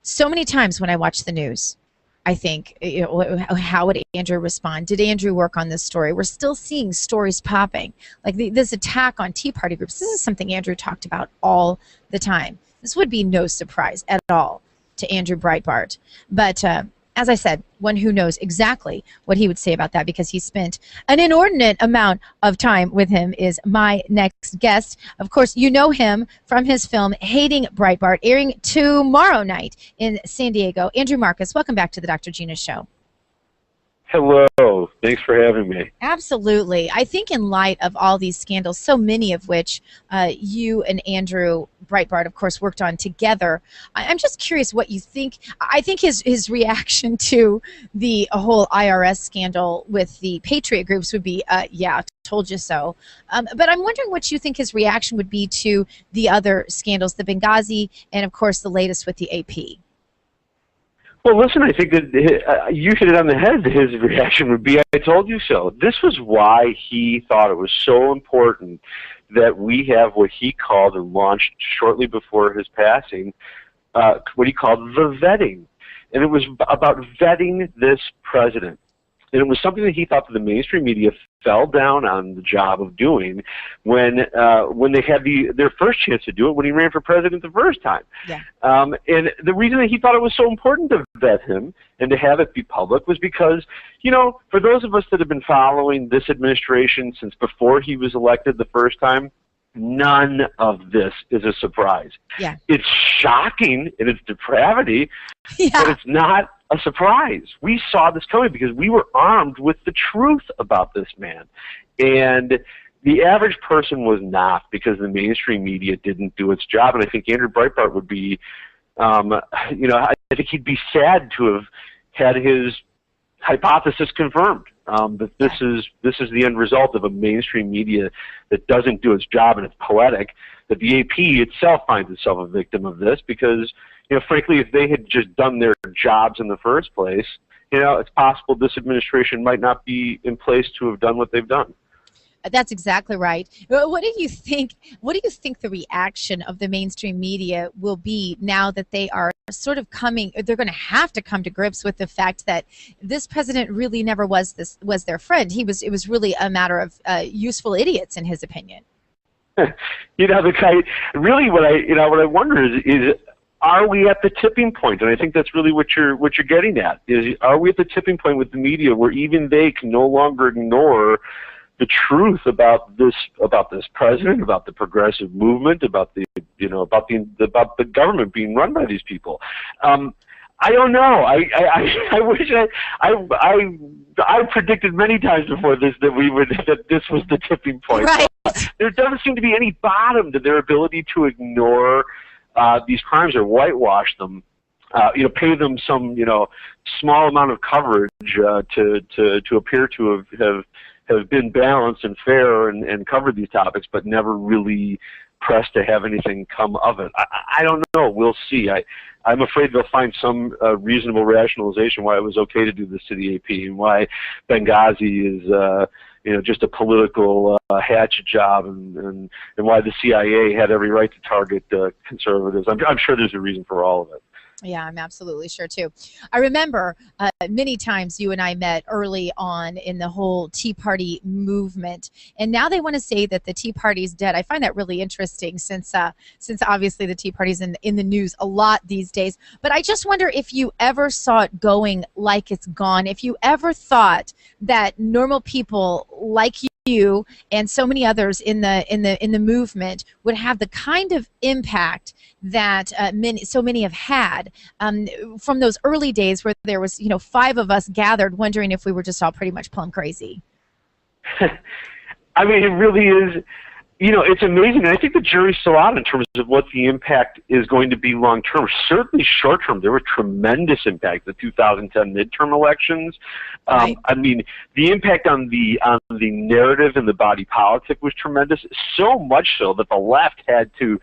So many times when I watch the news, I think, how would Andrew respond? Did Andrew work on this story? We're still seeing stories popping. Like this attack on Tea Party groups. This is something Andrew talked about all the time. This would be no surprise at all to Andrew Breitbart. But as I said, one who knows exactly what he would say about that, because he spent an inordinate amount of time with him, is my next guest. Of course, you know him from his film Hating Breitbart, airing tomorrow night in San Diego. Andrew Marcus, welcome back to the Dr. Gina Show. Hello. Thanks for having me. Absolutely. I think in light of all these scandals, so many of which you and Andrew Breitbart, of course, worked on together, I'm just curious what you think. I think his reaction to the whole IRS scandal with the Patriot groups would be, yeah, told you so. But I'm wondering what you think his reaction would be to the other scandals, the Benghazi, and, of course, the latest with the AP. Well, listen, I think that you hit it on the head. His reaction would be, I told you so. This was why he thought it was so important that we have what he called, and launched shortly before his passing, what he called the vetting. And it was about vetting this president. And it was something that he thought that the mainstream media fell down on the job of doing when they had their first chance to do it, when he ran for president the first time. Yeah. And the reason that he thought it was so important to vet him and to have it be public was because, you know, for those of us that have been following this administration since before he was elected the first time, none of this is a surprise. Yeah. It's shocking in its depravity, but it's not a surprise. We saw this coming because we were armed with the truth about this man. And the average person was not, because the mainstream media didn't do its job. And I think Andrew Breitbart would be, you know, I think he'd be sad to have had his hypothesis confirmed. That this is the end result of a mainstream media that doesn't do its job, and it's poetic that the AP itself finds itself a victim of this, because, you know, frankly, if they had just done their jobs in the first place, you know, it's possible this administration might not be in place to have done what they've done. That's exactly right. What do you think? What do you think the reaction of the mainstream media will be now that they are sort of coming? They're going to have to come to grips with the fact that this president really never was their friend. It was really a matter of useful idiots, in his opinion. You know, really what I wonder is are we at the tipping point? And I think that's really what you're getting at. Is, are we at the tipping point with the media where even they can no longer ignore the truth about this president, about the progressive movement, about the government being run by these people? I don't know. I wish I predicted many times before this that this was the tipping point. Right. There doesn't seem to be any bottom to their ability to ignore these crimes or whitewash them. You know, pay them some, you know, small amount of coverage to appear to have been balanced and fair and covered these topics, but never really pressed to have anything come of it. I don't know. We'll see. I'm afraid they'll find some reasonable rationalization why it was okay to do this to the AP, and why Benghazi is you know, just a political hatchet job, and why the CIA had every right to target conservatives. I'm sure there's a reason for all of it. Yeah, I'm absolutely sure too. I remember many times you and I met early on in the whole Tea Party movement, and now they want to say that the Tea Party's dead. I find that really interesting, since obviously the Tea Party's in the news a lot these days. But I just wonder if you ever saw it going like it's gone. If you ever thought that normal people like you and so many others in the movement would have the kind of impact that so many have had from those early days where there was, you know, 5 of us gathered wondering if we were just all pretty much plumb crazy. I mean, it really is. You know, it's amazing. I think the jury's still out in terms of what the impact is going to be long term. Certainly short term, there was tremendous impact. The 2010 midterm elections. Right. I mean, the impact on the narrative and the body politic was tremendous. So much so that the left had to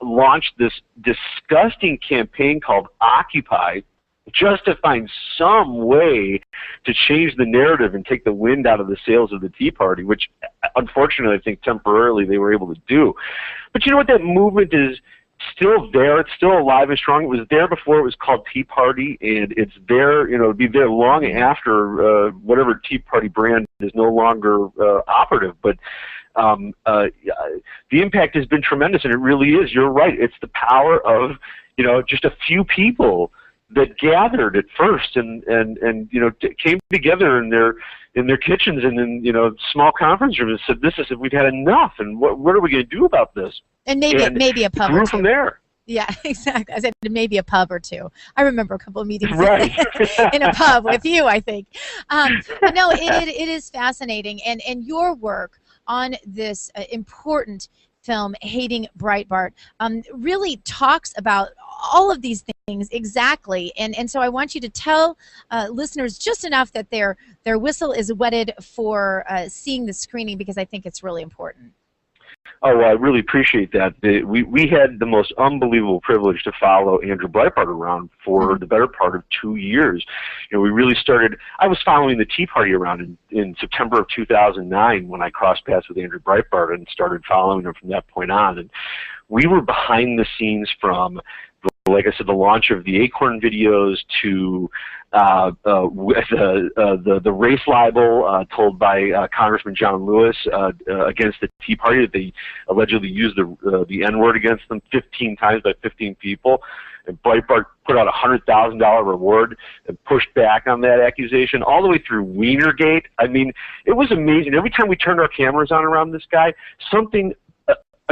launch this disgusting campaign called Occupy, just to find some way to change the narrative and take the wind out of the sails of the Tea Party, which unfortunately I think temporarily they were able to do. But you know what that movement is still there. It's still alive and strong. It was there before it was called Tea Party, and it's there, it'll be there long after whatever Tea Party brand is no longer operative. But the impact has been tremendous, and it really is. You're right. It's the power of, just a few people that gathered at first and came together in their kitchens and in small conference rooms and said, we've had enough, and what are we going to do about this? And maybe a pub grew or two. From there. Yeah, exactly. I said maybe a pub or two. I remember a couple of meetings right. in a pub with you, I think. But no, it is fascinating, and your work on this important film, Hating Breitbart, really talks about all of these things exactly. And so I want you to tell listeners just enough that their whistle is wetted for seeing the screening, because I think it's really important. Oh, well, I really appreciate that. We had the most unbelievable privilege to follow Andrew Breitbart around for the better part of 2 years. We really started, I was following the Tea Party around in September of 2009 when I crossed paths with Andrew Breitbart and started following him from that point on. And we were behind the scenes from, like I said, the launch of the Acorn videos to the race libel told by Congressman John Lewis against the Tea Party, that they allegedly used the N-word against them 15 times by 15 people. And Breitbart put out a $100,000 reward and pushed back on that accusation all the way through Wienergate. I mean, it was amazing. Every time we turned our cameras on around this guy, something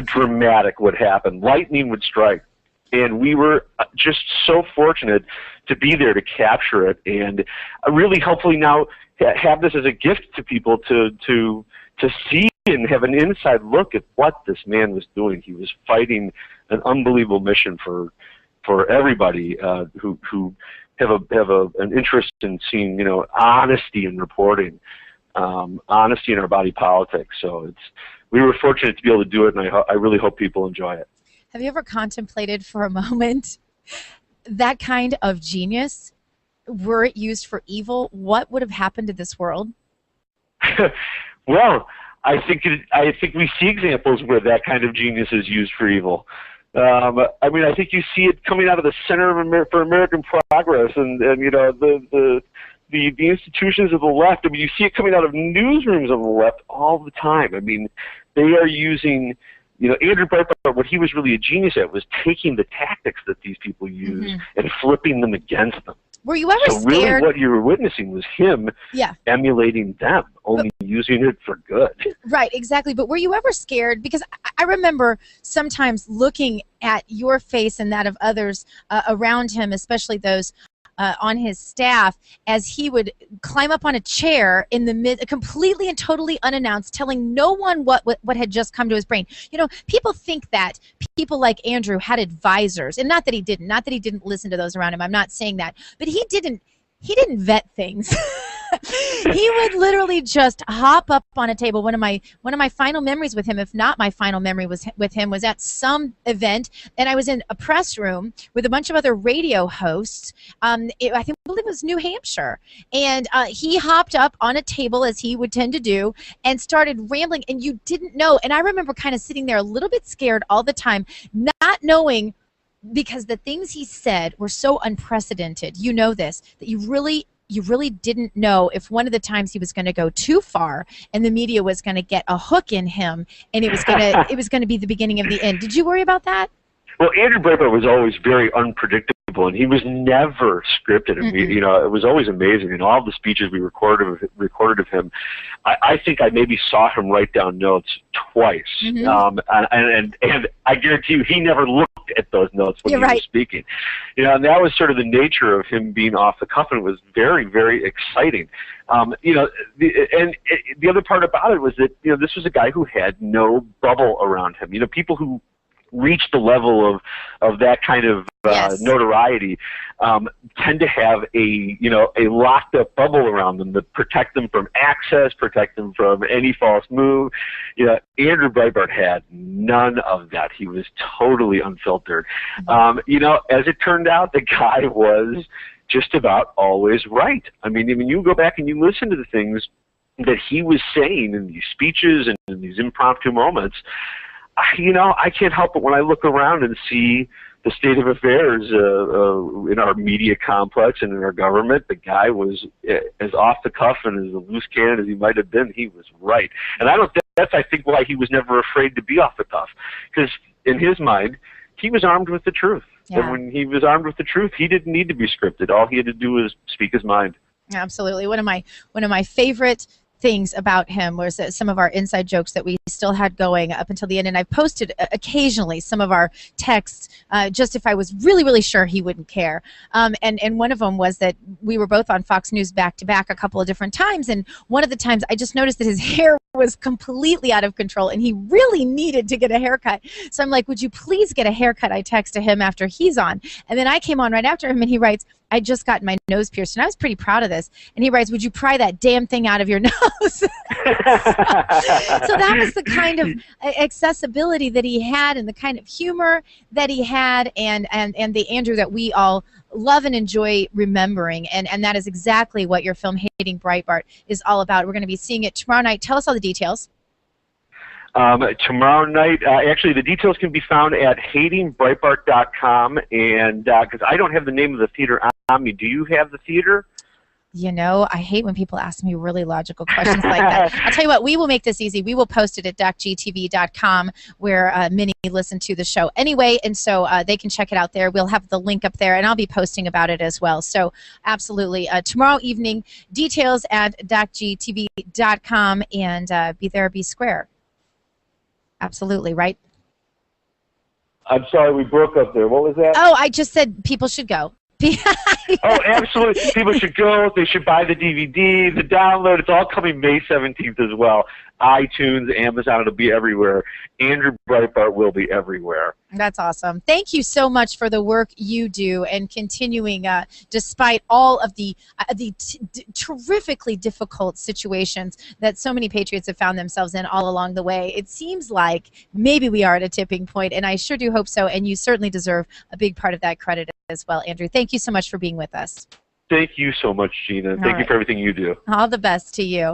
dramatic would happen. Lightning would strike. And we were just so fortunate to be there to capture it, and really, hopefully, now have this as a gift to people to see and have an inside look at what this man was doing. He was fighting an unbelievable mission for everybody who have an interest in seeing honesty in reporting, honesty in our body politics. So we were fortunate to be able to do it, and I really hope people enjoy it. Have you ever contemplated for a moment that kind of genius, were it used for evil, what would have happened to this world? Well, I think we see examples where that kind of genius is used for evil. I mean, I think you see it coming out of the Center for American Progress and the institutions of the left. I mean, you see it coming out of newsrooms on the left all the time. I mean, they are using. Andrew Breitbart, what he was really a genius at was taking the tactics that these people use and flipping them against them. Were you ever scared? Really what you were witnessing was him emulating them, only using it for good. Right, exactly. But were you ever scared? Because I remember sometimes looking at your face and that of others around him, especially those on his staff, as he would climb up on a chair in the completely and totally unannounced, telling no one what had just come to his brain. People think that people like Andrew had advisors, and not that he didn't listen to those around him. I'm not saying that, but he didn't vet things. He would literally just hop up on a table. One of my final memories with him, if not my final memory with him, was at some event, and I was in a press room with a bunch of other radio hosts. I believe it was New Hampshire, and he hopped up on a table, as he would tend to do, and started rambling, and you didn't know. And I remember kind of sitting there a little bit scared all the time, not knowing, because the things he said were so unprecedented. You know this, that you really didn't know if one of the times he was going to go too far and the media was going to get a hook in him, and it was going to be the beginning of the end. Did you worry about that? Well, Andrew Breitbart was always very unpredictable, and he was never scripted. And it was always amazing. In all the speeches we recorded of him, I think I maybe saw him write down notes twice. And I guarantee you, he never looked at those notes when he was speaking. And that was sort of the nature of him being off the cuff, and it was very, very exciting. The other part about it was that this was a guy who had no bubble around him. People who reach the level of that kind of notoriety tend to have a locked up bubble around them that protect them from access, protect them from any false move. Andrew Breitbart had none of that. He was totally unfiltered. As it turned out, the guy was just about always right. I mean, when you go back and you listen to the things that he was saying in these speeches and in these impromptu moments, I can't help it when I look around and see the state of affairs in our media complex and in our government. The guy was as off the cuff and as a loose cannon as he might have been. He was right, and that's I think why he was never afraid to be off the cuff, because in his mind he was armed with the truth. Yeah. And when he was armed with the truth, he didn't need to be scripted. All he had to do was speak his mind. Absolutely. One of my favorite things about him was that some of our inside jokes that we still had going up until the end, and I posted occasionally some of our texts just if I was really, really sure he wouldn't care. And one of them was that we were both on Fox News back to back a couple of different times, and one of the times I just noticed that his hair was completely out of control and he really needed to get a haircut. So I'm like, would you please get a haircut? I text to him after he's on, and then I came on right after him and he writes, I just got my nose pierced, and I was pretty proud of this. And he writes, would you pry that damn thing out of your nose? So that was the kind of accessibility that he had and the kind of humor that he had, and the Andrew that we all love and enjoy remembering. And that is exactly what your film Hating Breitbart is all about. We're going to be seeing it tomorrow night. Tell us all the details. Tomorrow night, actually, the details can be found at hatingbreitbart.com, and because I don't have the name of the theater on me, do you have the theater? I hate when people ask me really logical questions like that. I'll tell you what, we will make this easy. We will post it at docgtv.com where many listen to the show anyway, and so they can check it out there. We'll have the link up there, and I'll be posting about it as well. So absolutely. Tomorrow evening, details at docgtv.com, and be there, be square. Absolutely, right? I'm sorry, we broke up there. What was that? Oh, I just said people should go. Oh, absolutely. People should go. They should buy the DVD, the download. It's all coming May 17th as well. iTunes, Amazon, it'll be everywhere. Andrew Breitbart will be everywhere. That's awesome. Thank you so much for the work you do and continuing despite all of the terrifically difficult situations that so many patriots have found themselves in all along the way. It seems like maybe we are at a tipping point, and I sure do hope so, and you certainly deserve a big part of that credit as well, Andrew. Thank you so much for being with us. Thank you so much, Gina. Thank you for everything you do. All the best to you.